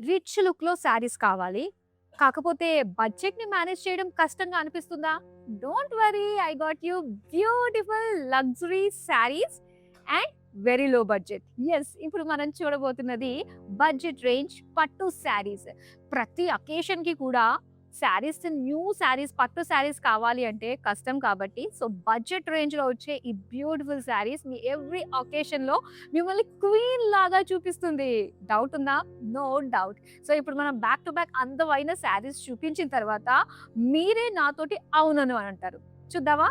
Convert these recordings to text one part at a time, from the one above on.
Rich లుక్‌లో శారీస్ కావాలి. కాకపోతే బడ్జెట్‌ని మేనేజ్ చేయడం కష్టంగా అనిపిస్తుందా? Don't worry, I got you beautiful luxury saris and very low budget. Yes, ఇప్పుడు మనం చూడబోతున్నది బడ్జెట్ రేంజ్ పట్టు శారీస్. ప్రతి అకేషన్‌కి కూడా శారీస్, న్యూ శారీస్, పట్టు శారీస్ కావాలి అంటే కష్టం కాబట్టి, సో బడ్జెట్ రేంజ్‌లో వచ్చే ఈ బ్యూటిఫుల్ శారీస్ మీ ఎవ్రీ అకేషన్‌లో మిమ్మల్ని క్వీన్ లాగా చూపిస్తుంది. డౌట్ ఉందా? No doubt. సో ఇప్పుడు మనం బ్యాక్ టు బ్యాక్ అందమైన శారీస్ చూపించిన తర్వాత మీరే నాతోటి అవునను అని అంటారు. చూద్దామా?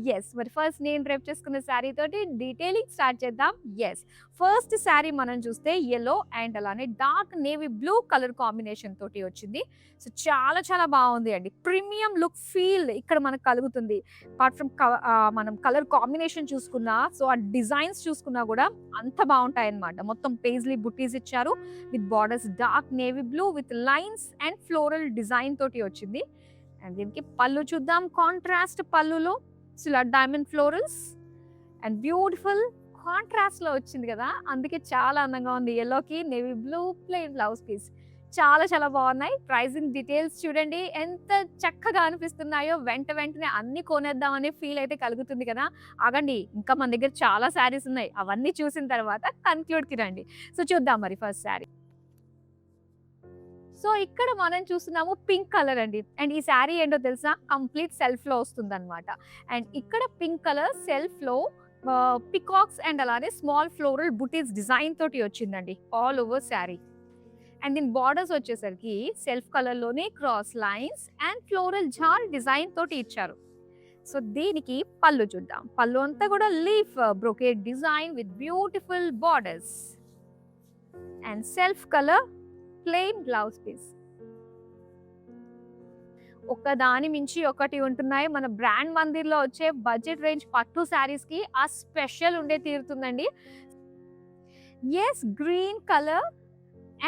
యెస్. మరి ఫస్ట్ నేను డ్రైప్ చేసుకున్న శారీ తోటి డీటెయిలింగ్ స్టార్ట్ చేద్దాం. యెస్. ఫస్ట్ శారీ మనం చూస్తే యెల్లో అండ్ అలానే dark navy blue colour combination తోటి వచ్చింది. సో చాలా చాలా బావుంది అండి. ప్రీమియం లుక్ ఫీల్ ఇక్కడ మనకు కలుగుతుంది. అపార్ట్ ఫ్రమ్ మనం కలర్ కాంబినేషన్ చూసుకున్నా, సో ఆ డిజైన్స్ చూసుకున్నా కూడా అంత బావుంటాయన్నమాట. మొత్తం పేజ్లీ బుట్టీస్ ఇచ్చారు. With borders dark navy blue with lines and floral design తోటి వచ్చింది. అండ్ దీనికి పళ్ళు చూద్దాం. కాంట్రాస్ట్ పళ్ళులో సో ఇలా diamond florals and beautiful contrast లో వచ్చింది కదా, అందుకే చాలా అందంగా ఉంది. ఎల్లోకి navy blue plain blouse piece చాలా చాలా బాగున్నాయి. ప్రైజింగ్ డీటెయిల్స్ చూడండి ఎంత చక్కగా అనిపిస్తున్నాయో. వెంటనే అన్ని కొనేద్దాం అనే ఫీల్ అయితే కలుగుతుంది కదా. ఆగండి, ఇంకా మన దగ్గర చాలా శారీస్ ఉన్నాయి. అవన్నీ చూసిన తర్వాత కన్క్లూడ్ కి రండి. సో చూద్దాం మరి ఫస్ట్ శారీ. సో ఇక్కడ మనం చూస్తున్నాము పింక్ కలర్ అండి. అండ్ ఈ శారీ ఏంటో తెలుసా? కంప్లీట్ సెల్ఫ్ లో వస్తుందన్నమాట. అండ్ ఇక్కడ పింక్ కలర్ సెల్ఫ్ లో పికాక్స్ అండ్ అలానే స్మాల్ ఫ్లోరల్ బుటీస్ డిజైన్ తోటి వచ్చిందండి ఆల్ ఓవర్ శారీ. అండ్ దీని బార్డర్స్ వచ్చేసరికి సెల్ఫ్ కలర్ లోనే cross lines and floral jaal design తోటి ఇచ్చారు. సో దీనికి పళ్ళు చూద్దాం. పళ్ళు అంతా కూడా leaf brocade design with beautiful borders and self colour plain blouse piece. ఒకదాని మించి ఒకటి ఉంటున్నాయి. మన బ్రాండ్ మందిర్లో వచ్చే బడ్జెట్ రేంజ్ పట్టు శారీస్ కి ఆ స్పెషల్ ఉండే తీరుతుందండి. ఎస్, గ్రీన్ కలర్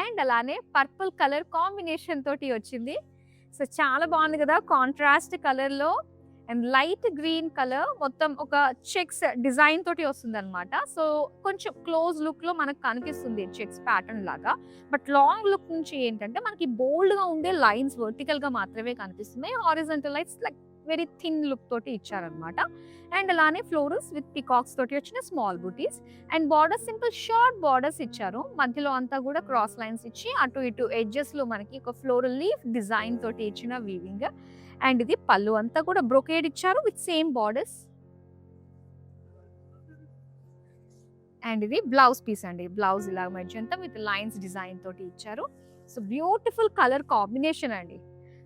అండ్ అలానే పర్పుల్ కలర్ కాంబినేషన్ తోటి వచ్చింది. సో చాలా బాగుంది కదా, కాంట్రాస్ట్ కలర్ లో. అండ్ లైట్ గ్రీన్ కలర్ మొత్తం ఒక చెక్స్ డిజైన్ తోటి వస్తుంది అనమాట. సో కొంచెం క్లోజ్ లుక్ లో మనకు కనిపిస్తుంది చెక్స్ ప్యాటర్న్ లాగా. బట్ లాంగ్ లుక్ నుంచి ఏంటంటే మనకి బోల్డ్ గా ఉండే లైన్స్ వర్టికల్ గా మాత్రమే కనిపిస్తున్నాయి. Horizontal lines like very thin look తోటి ఇచ్చారనమాట. అండ్ అలానే ఫ్లోరల్స్ విత్ పికాక్స్ తోటి వచ్చిన small buttis and border simple short borders ఇచ్చారు. మధ్యలో అంతా కూడా క్రాస్ లైన్స్ ఇచ్చి అటు ఇటు ఎడ్జెస్ లో మనకి ఒక ఫ్లోరల్ లీఫ్ డిజైన్ తోటి ఇచ్చిన వీవింగ్. అండ్ ఇది పళ్ళు అంతా కూడా బ్రొకేడ్ ఇచ్చారు విత్ సేమ్ బార్డర్స్. అండ్ ఇది బ్లౌజ్ పీస్ అండి. బ్లౌజ్ ఇలా మధ్యంతా విత్ లైన్స్ డిజైన్ తోటి ఇచ్చారు. సో బ్యూటిఫుల్ కలర్ కాంబినేషన్ అండి.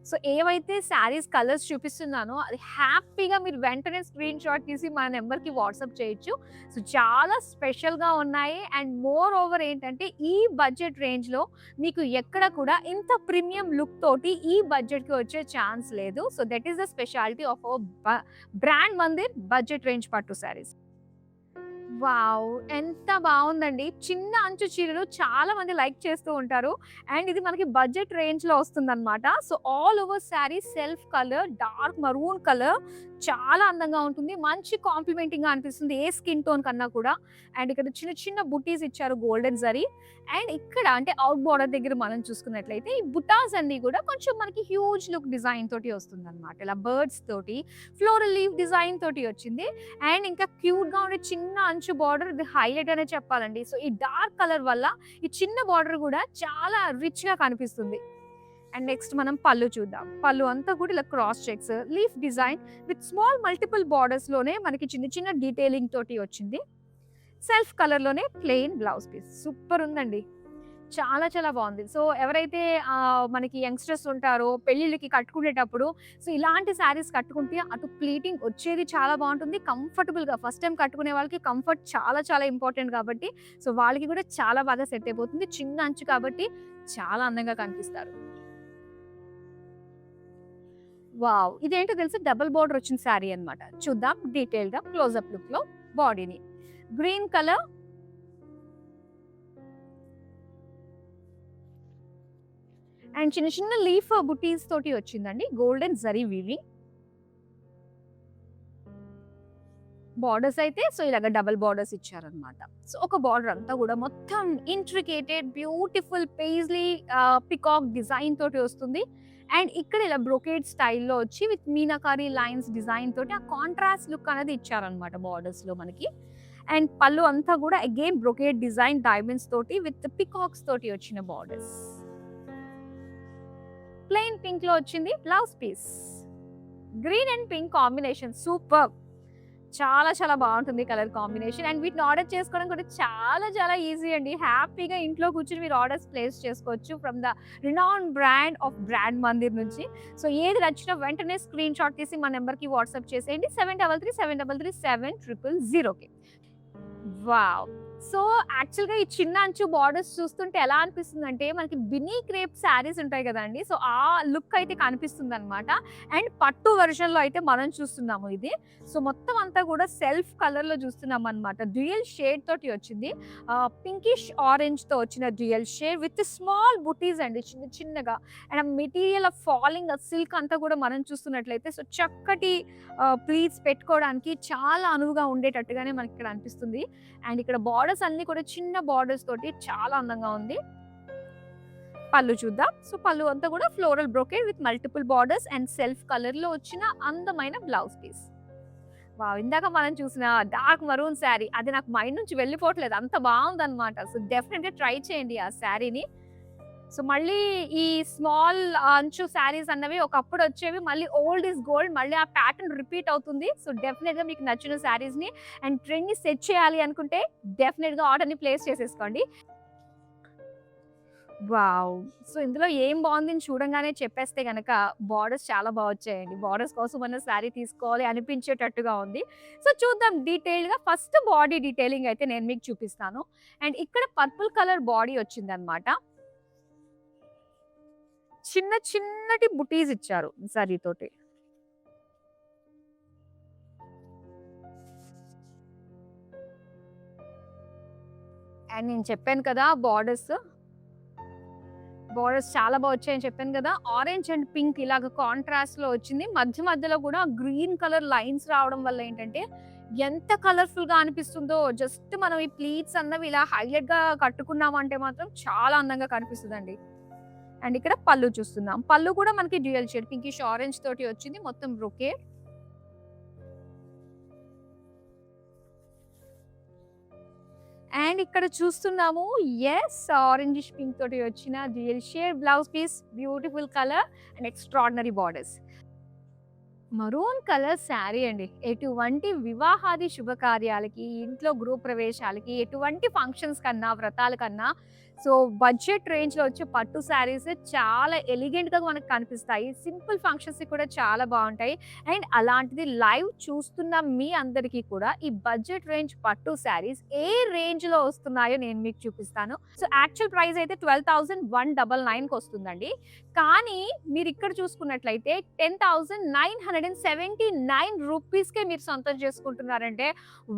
సో ఏవైతే శారీస్ కలర్స్ చూపిస్తున్నానో అది హ్యాపీగా మీరు వెంటనే స్క్రీన్ షాట్ తీసి మా నెంబర్కి వాట్సాప్ చేయొచ్చు. సో చాలా స్పెషల్గా ఉన్నాయి. అండ్ మోర్ ఓవర్ ఏంటంటే ఈ బడ్జెట్ రేంజ్లో మీకు ఎక్కడ కూడా ఇంత ప్రీమియం లుక్ తోటి ఈ బడ్జెట్కి వచ్చే ఛాన్స్ లేదు. So that is the speciality of our brand Mandir budget range పట్టు శారీస్. వావ్! ఎంత బావుందండి. చిన్న అంచు చీరలు చాలా మంది లైక్ చేస్తూ ఉంటారు. అండ్ ఇది మనకి బడ్జెట్ రేంజ్‌లో వస్తుందన్నమాట. So all over sari self colour dark maroon colour చాలా అందంగా ఉంటుంది. మంచి కాంప్లిమెంటింగ్‌గా అనిపిస్తుంది ఏ స్కిన్ టోన్ కన్నా కూడా. అండ్ ఇక్కడ చిన్న చిన్న బుట్టీస్ ఇచ్చారు గోల్డెన్ జరీ. అండ్ ఇక్కడ అంటే ఔట్ బోర్డర్ దగ్గర మనం చూసుకున్నట్లయితే ఈ బుటాస్ అన్నీ కూడా కొంచెం మనకి హ్యూజ్ లుక్ డిజైన్ తోటి వస్తుందన్నమాట. ఇలా బర్డ్స్ తోటి ఫ్లోరల్ లీఫ్ డిజైన్ తోటి వచ్చింది. అండ్ ఇంకా క్యూట్‌గా ఉండే చిన్న అంచు బార్డర్ ఇది హైలైట్ అనే చెప్పాలండి. సో ఈ డార్క్ కలర్ వల్ల ఈ చిన్న బార్డర్ కూడా చాలా రిచ్‌గా కనిపిస్తుంది. అండ్ నెక్స్ట్ మనం పళ్ళు చూద్దాం. పళ్ళు అంతా కూడా ఇలా cross checks leaf design with small multiple borders లోనే మనకి చిన్న చిన్న డీటెయిలింగ్ తోటి వచ్చింది. సెల్ఫ్ కలర్ లోనే ప్లెయిన్ బ్లౌజ్ పీస్. సూపర్ ఉందండి. చాలా చాలా బాగుంది. సో ఎవరైతే మనకి యంగ్‌స్టర్స్ ఉంటారో పెళ్ళిళ్ళకి కట్టుకునేటప్పుడు సో ఇలాంటి శారీస్ కట్టుకుంటే అటు ప్లీటింగ్ వచ్చేది చాలా బాగుంటుంది. కంఫర్టబుల్‌గా ఫస్ట్ టైమ్ కట్టుకునే వాళ్ళకి కంఫర్ట్ చాలా చాలా ఇంపార్టెంట్ కాబట్టి సో వాళ్ళకి కూడా చాలా బాగా సెట్ అయిపోతుంది. చిన్న అంచు కాబట్టి చాలా అందంగా కనిపిస్తారు. వావ్! ఇదేంటో తెలుసా? డబుల్ బోర్డర్ వచ్చిన శారీ అన్నమాట. చూద్దాం డీటెయిల్‌గా క్లోజ్ అప్ లుక్‌లో బాడీని. గ్రీన్ కలర్ అండ్ చిన్న చిన్న లీఫ్ బుటీస్ తోటి వచ్చిందండి. Golden zari weaving. బార్డర్స్ అయితే సో ఇలాగ డబుల్ బార్డర్స్ ఇచ్చారనమాట. సో ఒక బార్డర్ అంతా కూడా మొత్తం intricated beautiful paisley peacock design తోటి వస్తుంది. అండ్ ఇక్కడ ఇలా బ్రొకేడ్ స్టైల్లో వచ్చి విత్ మీనాకారి లైన్స్ డిజైన్ తోటి ఆ కాంట్రాస్ట్ లుక్ అనేది ఇచ్చారనమాట బార్డర్స్ లో మనకి. అండ్ పళ్ళు అంతా కూడా అగైన్ బ్రొకేడ్ డిజైన్ డైమండ్స్ తోటి విత్ పికాక్స్ తోటి వచ్చిన బార్డర్స్. ప్లెయిన్ పింక్ లో వచ్చింది blouse piece. Green and pink combination super, చాలా చాలా బాగుంటుంది కలర్ కాంబినేషన్. అండ్ వీటిని ఆర్డర్ చేసుకోవడం కూడా చాలా చాలా ఈజీ అండి. హ్యాపీగా ఇంట్లో కూర్చొని మీరు ఆర్డర్స్ ప్లేస్ చేసుకోవచ్చు from the renown brand of brand Mandir నుంచి. సో ఏది నచ్చినా వెంటనే స్క్రీన్ షాట్ తీసి మా నెంబర్కి వాట్సాప్ చేసేయండి 7337337000కి. వావ్! సో యాక్చువల్‌గా ఈ చిన్న అంచు బార్డర్స్ చూస్తుంటే ఎలా అనిపిస్తుందంటే మనకి బినీ క్రేప్ శారీస్ ఉంటాయి కదండీ! సో ఆ లుక్ అయితే కనిపిస్తుందనమాట. అండ్ పట్టు వెర్షన్‌లో అయితే మనం చూస్తున్నాము ఇది. సో మొత్తం అంతా కూడా సెల్ఫ్ కలర్‌లో చూస్తున్నామనమాట. డ్యూయల్ షేడ్ తోటి వచ్చింది. పింకిష్ ఆరెంజ్‌తో వచ్చిన డ్యూయల్ షేడ్ విత్ స్మాల్ బుటీస్ అండి చిన్న చిన్నగా. And material of falling silk అంతా కూడా మనం చూస్తున్నట్లయితే సో చక్కటి ప్లీట్స్ పెట్టుకోవడానికి చాలా అనువుగా ఉండేటట్టుగానే మనకి ఇక్కడ అనిపిస్తుంది. అండ్ ఇక్కడ బార్డర్స్ అన్ని కూడా చిన్న బార్డర్స్ తోటి చాలా అందంగా ఉంది. పళ్ళు చూద్దాం. సో పళ్ళు అంతా కూడా floral brocade with multiple borders and self colour లో వచ్చిన అందమైన బ్లౌజ్ పీస్. వావ్! ఇందాక మనం చూసిన డార్క్ మరూన్ శారీ అది నాకు మైండ్ నుంచి వెళ్ళిపోవట్లేదు, అంత బాగుందన్నమాట. సో డెఫినెట్ గా ట్రై చేయండి ఆ శారీని. సో మళ్ళీ ఈ స్మాల్ అంచు శారీస్ అన్నవి ఒకప్పుడు వచ్చేవి, మళ్ళీ ఓల్డ్ ఇస్ గోల్డ్, మళ్ళీ ఆ ప్యాటర్న్ రిపీట్ అవుతుంది. సో డెఫినెట్ గా మీకు నచ్చిన శారీస్ ని అండ్ ట్రెండ్ ని సెట్ చేయాలి అనుకుంటే డెఫినెట్ గా ఆర్డర్ ని ప్లేస్ చేసేసుకోండి. వావ్! సో ఇందులో ఏం బాగుందని చూడంగానే చెప్పేస్తే గనక బార్డర్స్ చాలా బాగా వచ్చాయండి. బార్డర్స్ కోసం మన శారీ తీసుకోవాలి అనిపించేటట్టుగా ఉంది. సో చూద్దాం డీటెయిల్డ్ గా. ఫస్ట్ బాడీ డీటెయిలింగ్ అయితే నేను మీకు చూపిస్తాను. అండ్ ఇక్కడ పర్పుల్ కలర్ బాడీ వచ్చిందనమాట. చిన్న చిన్నటి బుటీస్ ఇచ్చారు జరీతోటి. అండ్ నేను చెప్పాను కదా బార్డర్స్ చాలా బాగా వచ్చాయని చెప్పాను కదా. ఆరెంజ్ అండ్ పింక్ ఇలాగ కాంట్రాస్ట్ లో వచ్చింది. మధ్య మధ్యలో కూడా గ్రీన్ కలర్ లైన్స్ రావడం వల్ల ఏంటంటే ఎంత కలర్ఫుల్ గా అనిపిస్తుందో. జస్ట్ మనం ఈ ప్లీట్స్ అన్నవి ఇలా హైలైట్ గా కట్టుకున్నామంటే మాత్రం చాలా అందంగా కనిపిస్తుందండి. అండ్ ఇక్కడ పళ్ళు చూస్తున్నాం. పళ్ళు కూడా మనకి డ్యూయల్ షేడ్ పింకిష్ ఆరెంజ్ తోటి వచ్చింది, మొత్తం బ్రొకేడ్. అండ్ ఇక్కడ చూస్తున్నాము ఎస్ ఆరెంజిష్ పింక్ తోటి వచ్చిన dual shade blouse piece, beautiful colour and extraordinary borders. Maroon colour sari అండి. ఎటువంటి వివాహాది శుభకార్యాలకి, ఇంట్లో గృహప్రవేశాలకి, ఎటువంటి ఫంక్షన్స్ కన్నా వ్రతాల కన్నా సో బడ్జెట్ రేంజ్ లో వచ్చే పట్టు శారీస్ చాలా ఎలిగెంట్ గా మనకు కనిపిస్తాయి. సింపుల్ ఫంక్షన్స్ కూడా చాలా బాగుంటాయి. అండ్ అలాంటిది లైవ్ చూస్తున్న మీ అందరికీ కూడా ఈ బడ్జెట్ రేంజ్ పట్టు శారీస్ ఏ రేంజ్ లో వస్తున్నాయో నేను మీకు చూపిస్తాను. సో యాక్చువల్ ప్రైస్ అయితే 12,199 వస్తుందండి. కానీ మీరు ఇక్కడ చూసుకున్నట్లయితే 10,979 రూపీస్కే మీరు సొంతం చేసుకుంటున్నారంటే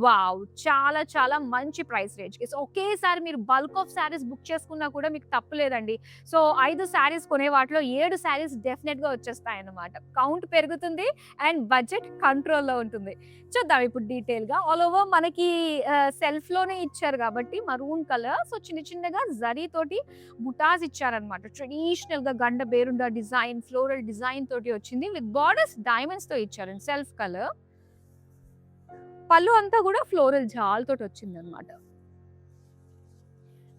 వావ్! చాలా చాలా మంచి ప్రైస్ రేంజ్. సో ఒకేసారి మీరు బల్క్ ఆఫ్ శారీస్ బుక్ చేసుకున్నా కూడా మీకు తప్పు లేదండి. సో 5 శారీస్ కొనే వాటిలో 7 శారీస్ డెఫినెట్ గా వచ్చేస్తాయి అన్నమాట. కౌంట్ పెరుగుతుంది అండ్ బడ్జెట్ కంట్రోల్లో ఉంటుంది. చూద్దాం ఇప్పుడు డీటెయిల్ గా. ఆల్ ఓవర్ మనకి సెల్ఫ్ లోనే ఇచ్చారు కాబట్టి మరూన్ కలర్. సో చిన్న చిన్నగా జరీ తోటి బుటాస్ ఇచ్చారనమాట. ట్రెడిషనల్ గా గండ బేరుండ డిజైన్, ఫ్లోరల్ డిజైన్ తోటి వచ్చింది విత్ బార్డర్స్ డైమండ్స్ తో ఇచ్చారు సెల్ఫ్ కలర్. పళ్ళు అంతా కూడా ఫ్లోరల్ జాల్ తోటి వచ్చింది అనమాట.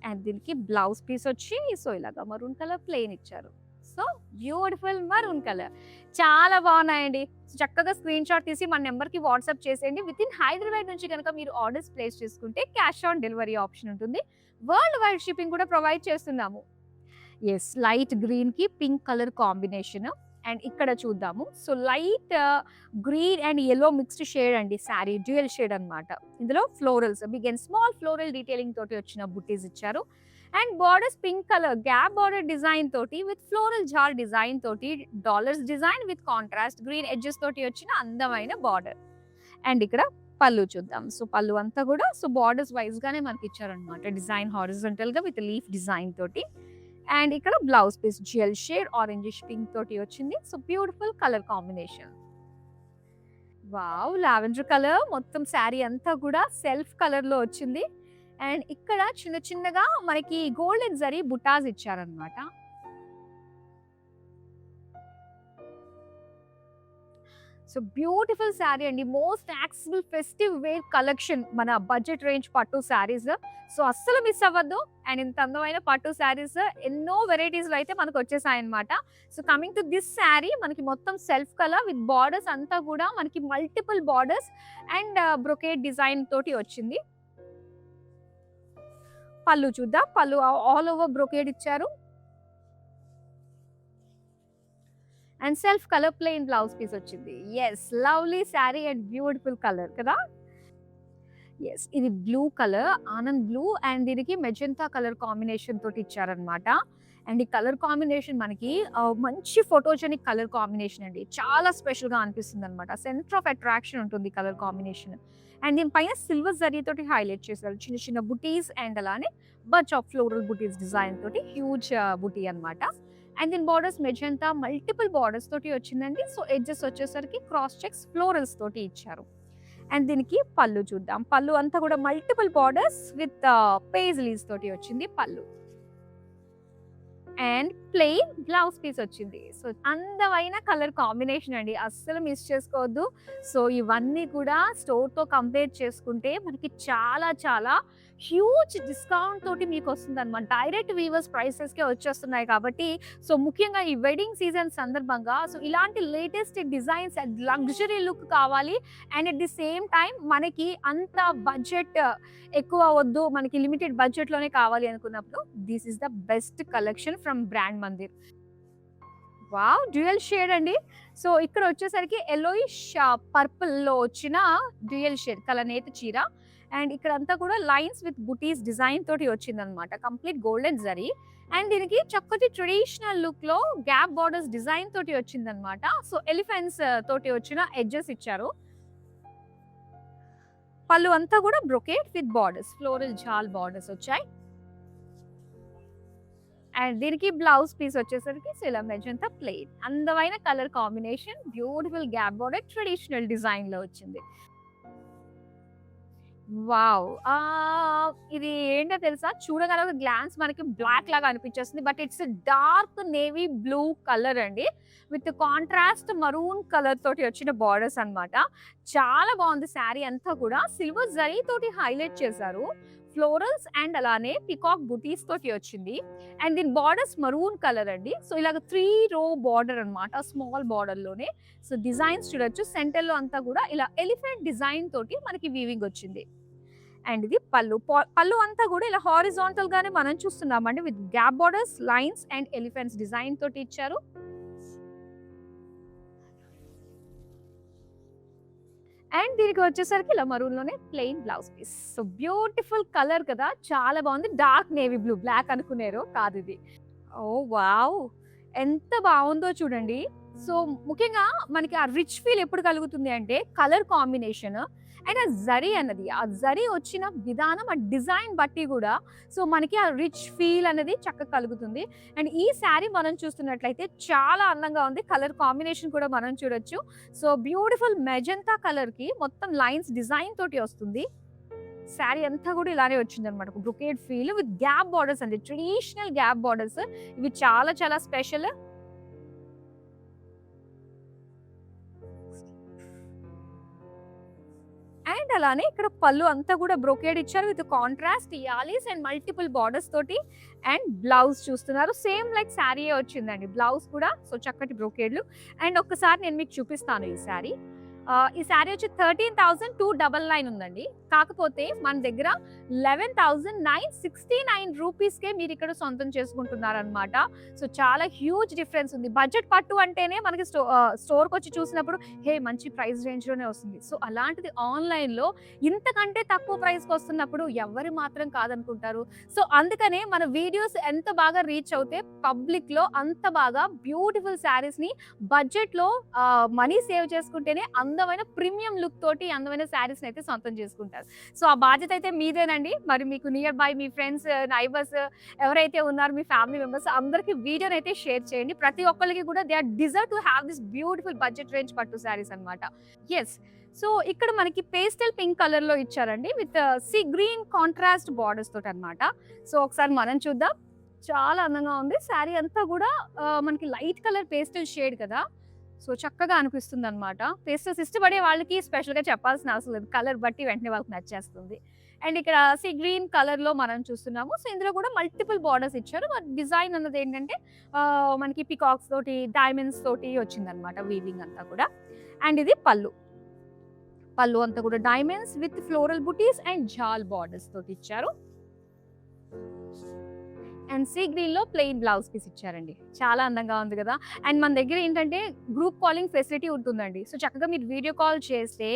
అండ్ దీనికి బ్లౌజ్ పీస్ వచ్చి సో ఇలాగా మరూన్ కలర్ ప్లెయిన్ ఇచ్చారు. సో బ్యూటిఫుల్ మరూన్ కలర్ చాలా బాగున్నాయండి. చక్కగా స్క్రీన్ షాట్ తీసి మన నెంబర్కి వాట్సాప్ చేసేయండి. విత్ ఇన్ హైదరాబాద్ నుంచి కనుక మీరు ఆర్డర్స్ ప్లేస్ చేసుకుంటే క్యాష్ ఆన్ డెలివరీ ఆప్షన్ ఉంటుంది. వరల్డ్ వైడ్ షిప్పింగ్ కూడా ప్రొవైడ్ చేస్తున్నాము. ఎస్ లైట్ గ్రీన్ కి పింక్ కలర్ కాంబినేషన్. అండ్ ఇక్కడ చూద్దాము. So light green and yellow mixed shade అండి శారీ, డ్యూయల్ షేడ్ అన్నమాట. ఇందులో florals big and small floral detailing తోటి వచ్చిన బుట్టీస్ ఇచ్చారు. And borders pink colour gap border design తోటి విత్ ఫ్లోరల్ జార్ డిజైన్ తోటి dollars design with contrast green edges తోటి వచ్చిన అందమైన బార్డర్. అండ్ ఇక్కడ పళ్ళు చూద్దాం. సో పళ్ళు అంతా కూడా సో బార్డర్స్ వైజ్ గానే మనకి ఇచ్చారనమాట. డిజైన్ హారిజాంటల్ గా విత్ లీఫ్ డిజైన్ తోటి. అండ్ ఇక్కడ blouse piece dual shade orangish pink తోటి వచ్చింది. So beautiful colour combination. Wow! Lavender colour మొత్తం శారీ అంతా కూడా సెల్ఫ్ కలర్‌లో వచ్చింది. అండ్ ఇక్కడ చిన్న చిన్నగా మనకి గోల్డెన్ జరీ బుటాస్ ఇచ్చారనమాట. సో బ్యూటిఫుల్ శారీ అండి. Most accessible festive wear collection మన బడ్జెట్ రేంజ్ పట్టు శారీస్. సో అస్సలు మిస్ అవ్వద్దు. అండ్ ఇంత అందమైన పట్టు శారీస్ ఎన్నో వెరైటీస్‌లో అయితే మనకు వచ్చేసాయన్నమాట. So coming to this sari మనకి మొత్తం సెల్ఫ్ కలర్ విత్ బార్డర్స్ అంతా కూడా మనకి multiple borders and brocade design తోటి వచ్చింది. పళ్ళు చూద్దాం. పళ్ళు ఆల్ ఓవర్ బ్రొకేడ్ ఇచ్చారు. And self colour plain blouse piece వచ్చింది. Yes, lovely sari and beautiful colour కదా! యెస్, ఇది blue colour, Anand blue and దీనికి మెజెంటా కలర్ కాంబినేషన్ తోటి ఇచ్చారనమాట. అండ్ ఈ కలర్ కాంబినేషన్ మనకి మంచి ఫోటోజెనిక్ కలర్ కాంబినేషన్ అండి. చాలా స్పెషల్‌గా అనిపిస్తుంది అనమాట. సెంటర్ ఆఫ్ అట్రాక్షన్ ఉంటుంది కలర్ కాంబినేషన్. అండ్ దీని పైన సిల్వర్ జరీ తోటి హైలైట్ చేశారు. చిన్న చిన్న బుటీస్ అండ్ అలానే bunch of floral butis design తోటి హ్యూజ్ బుటీ అనమాట. అండ్ దీని బార్డర్స్ మెజెంటా మల్టిపుల్ బార్డర్స్ తోటి వచ్చిందండి. సో ఎడ్జెస్ వచ్చేసరికి క్రాస్ చెక్స్ ఫ్లోరల్స్ తోటి ఇచ్చారు. అండ్ దీనికి పళ్ళు చూద్దాం. పళ్ళు అంతా కూడా మల్టిపుల్ బార్డర్స్ విత్ పేజ్లీస్ తోటి వచ్చింది పళ్ళు. అండ్ ప్లెయిన్ బ్లౌజ్ పీస్ వచ్చింది. సో అందమైన కలర్ కాంబినేషన్ అండి, అస్సలు మిస్ చేసుకోవద్దు. సో ఇవన్నీ కూడా స్టోర్‌తో కంపేర్ చేసుకుంటే మనకి చాలా చాలా హ్యూజ్ డిస్కౌంట్ తోటి మీకు వస్తుందన్నమాట. డైరెక్ట్ వీవర్స్ ప్రైసెస్‌కే వచ్చేస్తున్నాయి కాబట్టి సో ముఖ్యంగా ఈ వెడ్డింగ్ సీజన్ సందర్భంగా సో ఇలాంటి latest designs and luxury look కావాలి. And at the same time మనకి అంత బడ్జెట్ ఎక్కువ వద్దు, మనకి లిమిటెడ్ బడ్జెట్‌లోనే కావాలి అనుకున్నప్పుడు this is the best collection from brand Mandir. Wow! Dual shade అండి. సో ఇక్కడ వచ్చేసరికి యెల్లోయిష్ పర్పుల్‌లో వచ్చిన డ్యూయల్ షేడ్ కలనేత చీర. అండ్ ఇక్కడంతా కూడా లైన్స్ విత్ బుటీస్ డిజైన్ తోటి వచ్చిందనమాట. Complete golden zari. అండ్ దీనికి చక్కటి ట్రెడిషనల్ లుక్‌లో గ్యాప్ బార్డర్స్ డిజైన్ తోటి వచ్చిందనమాట. సో ఎలిఫెంట్స్ తోటి వచ్చిన ఎడ్జెస్ ఇచ్చారు. పళ్ళు అంతా కూడా brocade with borders, floral jaal borders వచ్చాయి. అండ్ దీనికి బ్లౌజ్ పీస్ వచ్చేసరికి సో ఇలా మెజెంటా ప్లెయిన్. అందమైన colour combination, beautiful gap border traditional డిజైన్‌లో వచ్చింది. వావ్! ఇది ఏంటో తెలుసా? చూడగానే ఒక గ్లాన్స్ మనకి బ్లాక్ లాగా అనిపించేస్తుంది. But it's dark navy blue colour అండి. విత్ కాంట్రాస్ట్ మరూన్ కలర్ తోటి వచ్చిన బార్డర్స్ అన్నమాట. చాలా బాగుంది శారీ అంతా కూడా. సిల్వర్ జరీ తోటి హైలైట్ చేశారు. ఫ్లోరల్స్ అండ్ అలానే పికాక్ బుటీస్ తోటి వచ్చింది. అండ్ దీని బార్డర్స్ మరూన్ కలర్ అండి. సో ఇలాగ 3 రో బార్డర్ అన్నమాట. స్మాల్ బార్డర్‌లోనే. సో డిజైన్స్ చూడొచ్చు. సెంటర్‌లో అంతా కూడా ఇలా ఎలిఫెంట్ డిజైన్ తోటి మనకి వీవింగ్ వచ్చింది. అండ్ ఇది పళ్ళు. పళ్ళు అంతా కూడా ఇలా హారిజాంటల్ గానే మనం చూస్తున్నామండి. With gap borders, lines and elephants design తోటి ఇచ్చారు. అండ్ దీనికి వచ్చేసరికి ఇలా మరూన్‌లోనే plain blouse piece. So beautiful colour కదా! చాలా బాగుంది. డార్క్ నేవీ బ్లూ, బ్లాక్ అనుకునేరు కాదిది. Oh wow! ఎంత బావుందో చూడండి. సో ముఖ్యంగా మనకి ఆ రిచ్ ఫీల్ ఎప్పుడు కలుగుతుంది అంటే కలర్ కాంబినేషన్ అండ్ ఆ జరీ అన్నది, ఆ జరీ వచ్చిన విధానం, ఆ డిజైన్ బట్టి కూడా సో మనకి ఆ రిచ్ ఫీల్ అనేది చక్కగా కలుగుతుంది. అండ్ ఈ శారీ మనం చూస్తున్నట్లయితే చాలా అందంగా ఉంది. కలర్ కాంబినేషన్ కూడా మనం చూడొచ్చు. సో బ్యూటిఫుల్ మెజెంటా కలర్‌కి మొత్తం లైన్స్ డిజైన్ తోటి వస్తుంది. శారీ అంతా కూడా ఇలానే వచ్చిందనమాట. Brocade feel with gap borders అండి. Traditional gap borders. ఇవి చాలా చాలా స్పెషల్. అండ్ అలానే ఇక్కడ పళ్ళు అంతా కూడా బ్రొకేడ్ ఇచ్చారు with contrast allies and multiple borders తోటి. అండ్ బ్లౌజ్ చూస్తున్నారు. సేమ్ లైక్ శారీయే వచ్చిందండి. బ్లౌజ్ కూడా సో చక్కటి బ్రొకేడ్‌లు. అండ్ ఒక్కసారి నేను మీకు చూపిస్తాను ఈ శారీ. ఈ శారీ వచ్చి 13,299 ఉందండి. కాకపోతే మన దగ్గర 11,969 రూపీస్‌కే మీరు ఇక్కడ సొంతం చేసుకుంటున్నారనమాట. సో చాలా హ్యూజ్ డిఫరెన్స్ ఉంది. బడ్జెట్ పట్టు అంటేనే మనకి స్టోర్‌కొచ్చి చూసినప్పుడు హే మంచి ప్రైస్ రేంజ్‌లోనే వస్తుంది. సో అలాంటిది ఆన్‌లైన్‌లో ఇంతకంటే తక్కువ ప్రైస్‌కి వస్తున్నప్పుడు ఎవరు మాత్రం కాదనుకుంటారు. సో అందుకనే మన వీడియోస్ ఎంత బాగా రీచ్ అవుతే పబ్లిక్‌లో అంత బాగా బ్యూటిఫుల్ శారీస్‌ని బడ్జెట్‌లో మనీ సేవ్ చేసుకుంటేనే అందమైన ప్రీమియం లుక్ తోటి అందమైన శారీస్‌ని అయితే సొంతం చేసుకుంటారు. సో ఆ బాధ్యత అయితే మీదేనండి. చేయండి. మరి మీకు near by me friends, neighbours ఎవరైతే ఉన్నారో మీ ఫ్యామిలీ మెంబర్స్ అందరికి వీడియోనైతే షేర్ చేయండి. ప్రతి ఒక్కళ్ళకి కూడా they are deserve to have this beautiful budget range పట్టు శారీస్ అన్నమాట. యెస్. సో ఇక్కడ మనకి పేస్టల్ పింక్ కలర్ లో ఇచ్చారండి with sea green contrast borders తోటి అన్నమాట. సో ఒకసారి మనం చూద్దాం. చాలా అందంగా ఉంది. శారీ అంతా కూడా మనకి లైట్ కలర్ పేస్టల్ షేడ్ కదా, సో చక్కగా అనిపిస్తుంది అనమాట. పేస్టల్స్ ఇష్టపడే వాళ్ళకి స్పెషల్గా చెప్పాల్సిన అవసరం లేదు, కలర్ బట్టి వెంటనే వాళ్ళకి నచ్చేస్తుంది. అండ్ ఇక్కడ సీ గ్రీన్ కలర్ లో మనం చూస్తున్నాము. సో ఇందులో కూడా మల్టిపుల్ బార్డర్స్ ఇచ్చారు. డిజైన్ అన్నది ఏంటంటే మనకి పికాక్స్ తోటి, డైమండ్స్ తోటి వచ్చిందనమాట వీవింగ్ అంతా కూడా. అండ్ ఇది పళ్ళు. పళ్ళు అంతా కూడా diamonds with floral buttis and జాల్ బార్డర్స్ తోటి ఇచ్చారు. అండ్ సీ గ్రీన్ లో ప్లెయిన్ బ్లౌజ్ పీస్ ఇచ్చారండి. చాలా అందంగా ఉంది కదా. అండ్ మన దగ్గర ఏంటంటే గ్రూప్ కాలింగ్ ఫెసిలిటీ ఉంటుందండి. సో చక్కగా మీరు వీడియో కాల్ చేస్తే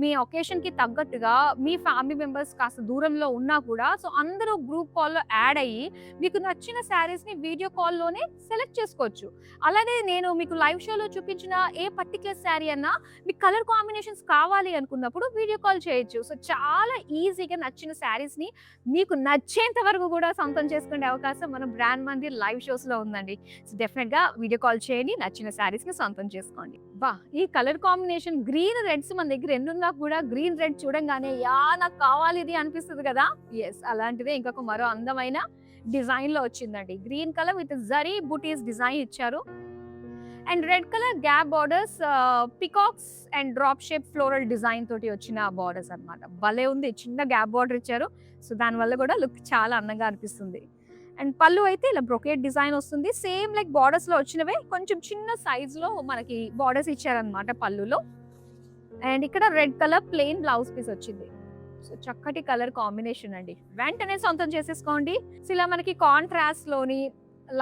మీ ఒకేషన్ కి తగ్గట్టుగా మీ ఫ్యామిలీ మెంబర్స్ కాస్త దూరంలో ఉన్నా కూడా సో అందరూ గ్రూప్ కాల్లో యాడ్ అయ్యి మీకు నచ్చిన శారీస్ ని వీడియో కాల్లోనే సెలెక్ట్ చేసుకోవచ్చు. అలానే నేను మీకు లైవ్ షోలో చూపించిన ఏ పర్టికులర్ శారీ అన్నా మీకు కలర్ కాంబినేషన్స్ కావాలి అనుకున్నప్పుడు వీడియో కాల్ చేయొచ్చు. సో చాలా ఈజీగా నచ్చిన శారీస్ ని మీకు నచ్చేంత వరకు కూడా సొంతం చేసుకునే అవకాశం మన బ్రాండ్ మందిర్ లైవ్ షోస్ లో ఉందండి. సో డెఫినెట్ గా వీడియో కాల్ చేయండి, నచ్చిన శారీస్ ని సొంతం చేసుకోండి. బా, ఈ కలర్ కాంబినేషన్ గ్రీన్ రెడ్స్ మన దగ్గర ఎన్నున్నా కూడా గ్రీన్ రెడ్ చూడంగానే యా నాకు కావాలి ఇది అనిపిస్తుంది కదా. ఎస్, అలాంటిదే ఇంకొక మరో అందమైన డిజైన్ లో వచ్చిందండి. Green colour with zari buttis design ఇచ్చారు. And red colour gap borders, peacocks and drop shape floral design తోటి వచ్చిన బార్డర్స్ అన్నమాట. భలే ఉంది, చిన్న గ్యాప్ బార్డర్ ఇచ్చారు. సో దానివల్ల కూడా లుక్ చాలా అందంగా అనిపిస్తుంది. అండ్ పళ్ళు అయితే ఇలా బ్రొకేట్ డిజైన్ వస్తుంది. సేమ్ లైక్ బార్డర్స్ లో వచ్చినవే కొంచెం చిన్న సైజ్ లో మనకి బార్డర్స్ ఇచ్చారనమాట పళ్ళులో. అండ్ ఇక్కడ red colour plain blouse piece వచ్చింది. సో చక్కటి కలర్ కాంబినేషన్ అండి, వెంటనే సొంతం చేసేసుకోండి. సో ఇలా మనకి కాంట్రాస్ట్ లోని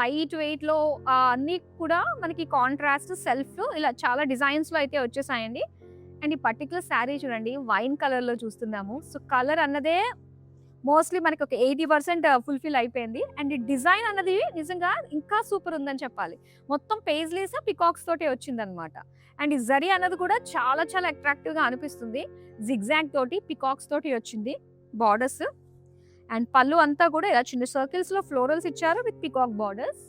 లైట్ వెయిట్ లో అన్ని కూడా మనకి కాంట్రాస్ట్ సెల్ఫ్ ఇలా చాలా డిజైన్స్ లో అయితే వచ్చేసాయండి. అండ్ ఈ పర్టికులర్ శారీ చూడండి, వైన్ కలర్ లో చూస్తున్నాము. సో కలర్ అన్నదే మోస్ట్లీ మనకి ఒక 80% ఫుల్ఫిల్ అయిపోయింది. అండ్ ఈ డిజైన్ అన్నది నిజంగా ఇంకా సూపర్ ఉందని చెప్పాలి. మొత్తం పేజ్లీస్ పికాక్స్ తోటి వచ్చిందనమాట. అండ్ ఈ జరీ అన్నది కూడా చాలా చాలా అట్రాక్టివ్ గా అనిపిస్తుంది. జిగ్జాగ్ తోటి పికాక్స్ తోటి వచ్చింది బార్డర్స్. అండ్ పళ్ళు అంతా కూడా ఇలా చిన్న సర్కిల్స్ లో ఫ్లోరల్స్ ఇచ్చారు with peacock borders.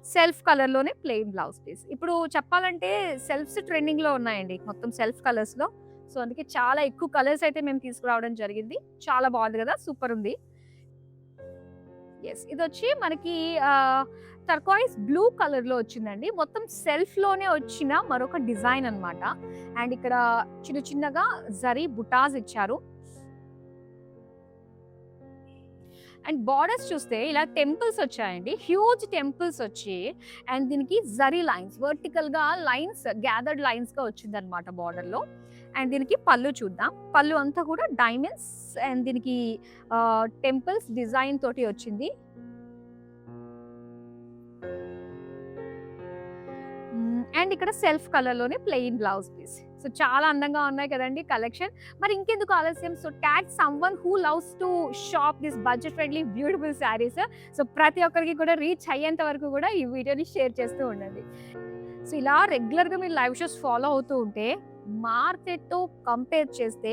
Self colour లోనే ప్లెయిన్ బ్లౌజ్ పీస్. ఇప్పుడు చెప్పాలంటే సెల్ఫ్స్ ట్రెండింగ్ లో ఉన్నాయండి, మొత్తం సెల్ఫ్ కలర్స్ లో. సో అందుకే చాలా ఎక్కువ కలర్స్ అయితే మేము తీసుకురావడం జరిగింది. చాలా బాగుంది కదా, సూపర్ ఉంది. ఎస్, ఇది వచ్చి మనకి టర్కాయిస్ బ్లూ కలర్ లో వచ్చిందండి. మొత్తం సెల్ఫ్ లోనే వచ్చిన మరొక డిజైన్ అన్నమాట. అండ్ ఇక్కడ చిన్న చిన్నగా జరీ బుటాస్ ఇచ్చారు. అండ్ బార్డర్స్ చూస్తే ఇలా టెంపుల్స్ వచ్చాయండి, హ్యూజ్ టెంపుల్స్ వచ్చి అండ్ దీనికి జరీ లైన్స్ వర్టికల్ గా లైన్స్ గ్యాదర్డ్ లైన్స్ గా వచ్చింది అనమాట బార్డర్ లో. అండ్ దీనికి పళ్ళు చూద్దాం. పళ్ళు అంతా కూడా డైమండ్స్ అండ్ దీనికి టెంపుల్స్ డిజైన్ తోటి వచ్చింది. అండ్ ఇక్కడ సెల్ఫ్ కలర్ లోనే ప్లెయిన్ బ్లౌజ్ పీస్. సో చాలా అందంగా ఉన్నాయి కదండి కలెక్షన్. మరి ఇంకెందుకు ఆలస్యం, so tag someone who loves to shop this budget friendly beautiful saris. So ప్రతి ఒక్కరికి కూడా రీచ్ అయ్యేంత వరకు కూడా ఈ వీడియోని షేర్ చేస్తూ ఉండండి. సో ఇలా రెగ్యులర్గా మీరు లైవ్ షోస్ ఫాలో అవుతూ ఉంటే మార్కెట్తో కంపేర్ చేస్తే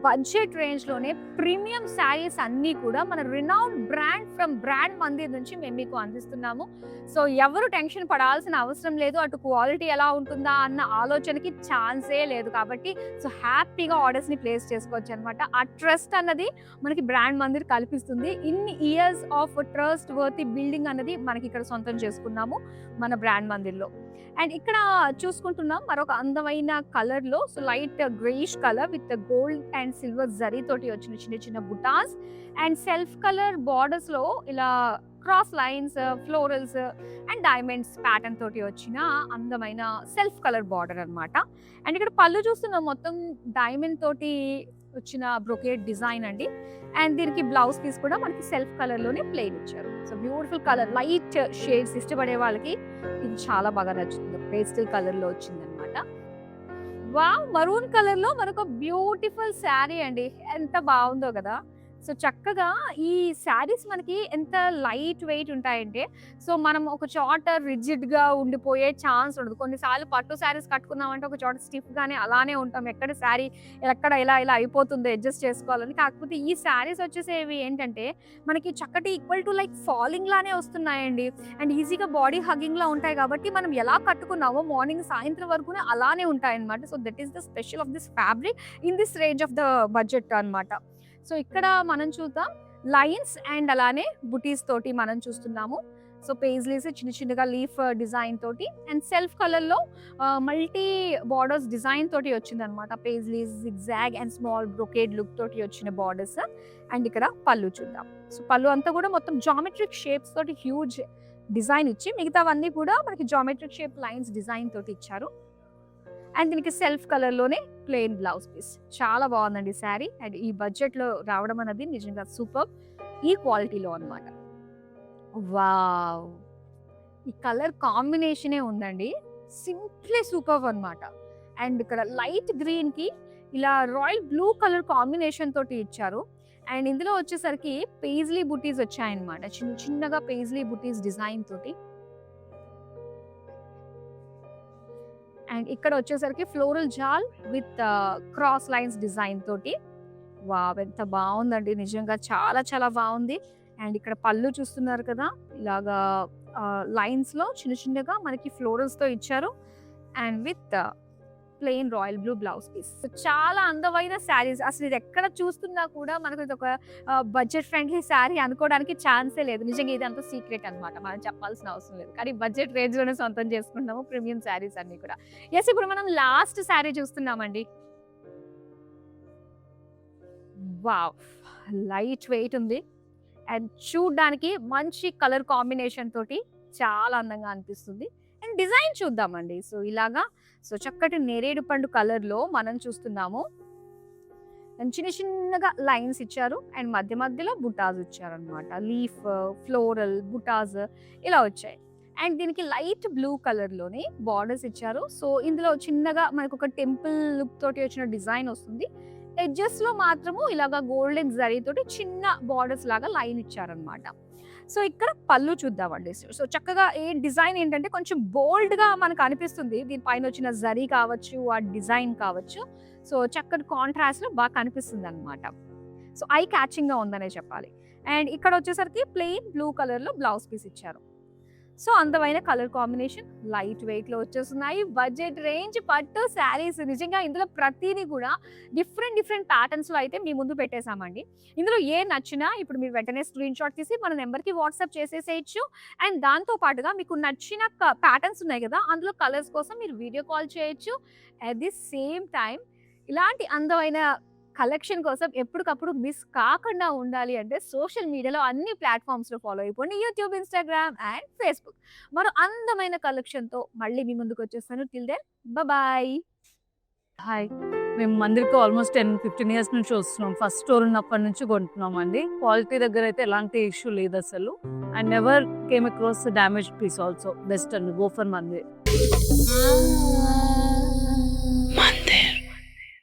బడ్జెట్ రేంజ్లోనే ప్రీమియం శారీస్ అన్నీ కూడా మన renowned brand from brand Mandir నుంచి మేము మీకు అందిస్తున్నాము. సో ఎవరు టెన్షన్ పడాల్సిన అవసరం లేదు, అటు క్వాలిటీ ఎలా ఉంటుందా అన్న ఆలోచనకి ఛాన్సే లేదు. కాబట్టి సో హ్యాపీగా ఆర్డర్స్ని ప్లేస్ చేసుకోవచ్చు అనమాట. ఆ ట్రస్ట్ అన్నది మనకి బ్రాండ్ మందిర్ కల్పిస్తుంది. ఇన్ని years of trust worthy building అన్నది మనకి ఇక్కడ సొంతం చేసుకున్నాము మన బ్రాండ్ మందిర్లో. అండ్ ఇక్కడ చూసుకుంటున్నాం మరొక అందమైన కలర్ లో, so light greyish colour with gold and silver zari తోటి వచ్చిన చిన్న చిన్న బుటాస్ అండ్ సెల్ఫ్ కలర్ బార్డర్స్ లో ఇలా cross lines florals and diamonds pattern తోటి వచ్చిన అందమైన సెల్ఫ్ కలర్ బార్డర్ అన్నమాట. అండ్ ఇక్కడ పళ్ళు చూస్తున్నాం మొత్తం డైమండ్ తోటి వచ్చిన బ్రొకేట్ డిజైన్ అండి. అండ్ దీనికి బ్లౌజ్ పీస్ కూడా మనకి సెల్ఫ్ కలర్ లోనే ప్లెయిన్ ఇచ్చారు. So beautiful colour, light shades ఇష్టపడే వాళ్ళకి ఇది చాలా బాగా నచ్చుతుంది. పేస్టల్ కలర్ లో వచ్చింది అనమాట. వావ్, మరూన్ కలర్ లో మనకు బ్యూటిఫుల్ శారీ అండి, ఎంత బాగుందో కదా. సో చక్కగా ఈ శారీస్ మనకి ఎంత లైట్ వెయిట్ ఉంటాయంటే, సో మనం ఒక చోట రిజిడ్‌గా ఉండిపోయే ఛాన్స్ ఉండదు. కొన్నిసార్లు పట్టు శారీస్ కట్టుకున్నామంటే ఒక చోట స్టిఫ్‌గానే అలానే ఉంటాం. ఎక్కడ శారీ ఎక్కడ ఇలా ఇలా అయిపోతుందో అడ్జస్ట్ చేసుకోవాలని. కాకపోతే ఈ శారీస్ వచ్చేసేవి ఏంటంటే మనకి చక్కటి ఈక్వల్ టు లైక్ ఫాలింగ్ లానే వస్తున్నాయండి. అండ్ ఈజీగా బాడీ హగ్గింగ్‌లా ఉంటాయి కాబట్టి మనం ఎలా కట్టుకున్నామో మార్నింగ్ సాయంత్రం వరకునే అలానే ఉంటాయన్నమాట. So that is the special of this fabric in this range of the budget అన్నమాట. సో ఇక్కడ మనం చూద్దాం లైన్స్ అండ్ అలానే బుటీస్ తోటి మనం చూస్తున్నాము. సో పేజ్లీస్ చిన్న చిన్నగా లీఫ్ డిజైన్ తోటి అండ్ సెల్ఫ్ కలర్ లో మల్టీ బార్డర్స్ డిజైన్ తోటి వచ్చింది అనమాట. Paisleys zigzag and small brocade look తోటి వచ్చిన బార్డర్స్. అండ్ ఇక్కడ పళ్ళు చూద్దాం. సో పళ్ళు అంతా కూడా మొత్తం జామెట్రిక్ షేప్స్ తోటి హ్యూజ్ డిజైన్ ఇచ్చి మిగతావన్నీ కూడా మనకి జామెట్రిక్ షేప్ లైన్స్ డిజైన్ తోటి ఇచ్చారు. అండ్ దీనికి సెల్ఫ్ కలర్ లోనే ప్లెయిన్ బ్లౌజ్ పీస్. చాలా బాగుందండి శారీ. అండ్ ఈ బడ్జెట్ లో రావడం అనేది నిజంగా సూపర్. ఈ క్వాలిటీలో అన్నమాట. వావ్, ఈ కలర్ కాంబినేషనే ఉందండి, సింప్లీ సూపర్ అన్నమాట. అండ్ ఇక్కడ లైట్ గ్రీన్ కి ఇలా రాయల్ బ్లూ కలర్ కాంబినేషన్ తోటి ఇచ్చారు. అండ్ ఇందులో వచ్చేసరికి పేజ్లీ బుటీస్ వచ్చాయన్నమాట. చిన్న చిన్నగా పేజ్లీ బుటీస్ డిజైన్ తోటి. అండ్ ఇక్కడ వచ్చేసరికి floral jaal with cross lines design తోటి. వావ్, ఎంత బాగుందండి, నిజంగా చాలా చాలా బాగుంది. అండ్ ఇక్కడ పళ్ళు చూస్తున్నారు కదా, ఇలాగా లైన్స్ లో చిన్న చిన్నగా మనకి ఫ్లోరల్స్ తో ఇచ్చారు. And with plain royal blue blouse piece. చాలా అందమైన శారీస్. అసలు ఇది ఎక్కడ చూస్తున్నా కూడా మనకు ఇది ఒక బడ్జెట్ ఫ్రెండ్లీ శారీ అనుకోవడానికి ఛాన్సే లేదు. నిజంగా ఇది అంత సీక్రెట్ అనమాట, మనం చెప్పాల్సిన అవసరం లేదు. కానీ బడ్జెట్ రేంజ్ లోనే సొంతం చేసుకుంటాము ప్రీమియం శారీస్ అన్ని కూడా. ఎస్, ఇప్పుడు మనం లాస్ట్ శారీ చూస్తున్నామండి. వావ్, లైట్ వెయిట్ ఉంది అండ్ చూడ్డానికి మంచి కలర్ కాంబినేషన్ తోటి చాలా అందంగా అనిపిస్తుంది. అండ్ డిజైన్ చూద్దామండి. సో ఇలాగా చక్కటి నేరేడు పండు కలర్ లో మనం చూస్తున్నాము. అండ్ చిన్న చిన్నగా లైన్స్ ఇచ్చారు అండ్ మధ్య మధ్యలో బుటాస్ ఇచ్చారు అనమాట. లీఫ్, ఫ్లోరల్, బుటాస్ ఇలా వచ్చాయి. అండ్ దీనికి లైట్ బ్లూ కలర్ లోనే బార్డర్స్ ఇచ్చారు. సో ఇందులో చిన్నగా మనకు ఒక టెంపుల్ లుక్ తోటి వచ్చిన డిజైన్ వస్తుంది. ఎడ్జెస్ లో మాత్రము ఇలాగా గోల్డెన్ జరీ తోటి చిన్న బార్డర్స్ లాగా లైన్ ఇచ్చారనమాట. సో ఇక్కడ పళ్ళు చూద్దామండి. సో చక్కగా ఏ డిజైన్ ఏంటంటే కొంచెం బోల్డ్ గా మనకు అనిపిస్తుంది. దీనిపైన వచ్చిన జరీ కావచ్చు, ఆ డిజైన్ కావచ్చు. సో చక్కటి కాంట్రాస్ట్ లో బాగా కనిపిస్తుంది అనమాట. సో ఐ క్యాచింగ్ గా ఉందనే చెప్పాలి. అండ్ ఇక్కడ వచ్చేసరికి ప్లెయిన్ బ్లూ కలర్ లో బ్లౌజ్ పీస్ ఇచ్చారు. సో అందమైన కలర్ కాంబినేషన్, లైట్ వెయిట్ లో వచ్చేస్తున్నాయి. బడ్జెట్ రేంజ్ పట్టు శారీస్. నిజంగా ఇందులో ప్రతిదీ కూడా డిఫరెంట్ డిఫరెంట్ ప్యాటర్న్స్ లో అయితే మీ ముందు పెట్టేశామండి. ఇందులో ఏ నచ్చినా ఇప్పుడు మీరు వెంటనే స్క్రీన్ షాట్ తీసి మన నెంబర్కి వాట్సాప్ చేసేసేయచ్చు. అండ్ దాంతో పాటుగా మీకు నచ్చిన ప్యాటర్న్స్ ఉన్నాయి కదా, అందులో కలర్స్ కోసం మీరు వీడియో కాల్ చేయొచ్చు. అట్ ది సేమ్ టైం ఇలాంటి అందమైన కలెక్షన్ కోసం ఎప్పటికప్పుడు మిస్ కాకుండా ఉండాలి అంటే సోషల్ మీడియాలో అన్ని ప్లాట్ఫామ్స్లో ఫాలో అయిపోండి. YouTube, Instagram and Facebook. మరో అందమైన కలెక్షన్తో మళ్ళీ మీ ముందుకు వచ్చేస్తాను. Till then bye. హాయ్, మేము మందిరికి ఆల్మోస్ట్ 10-15 ఇయర్స్ నుంచి వస్తున్నాం. ఫస్ట్ స్టోర్ ఉన్నప్పటి నుంచి కొంటున్నాం అండి. క్వాలిటీ దగ్గర అయితే ఎలాంటి ఇష్యూ లేదు అసలు. And never came across damage piece also. Best అండి, గో ఫర్ మంది.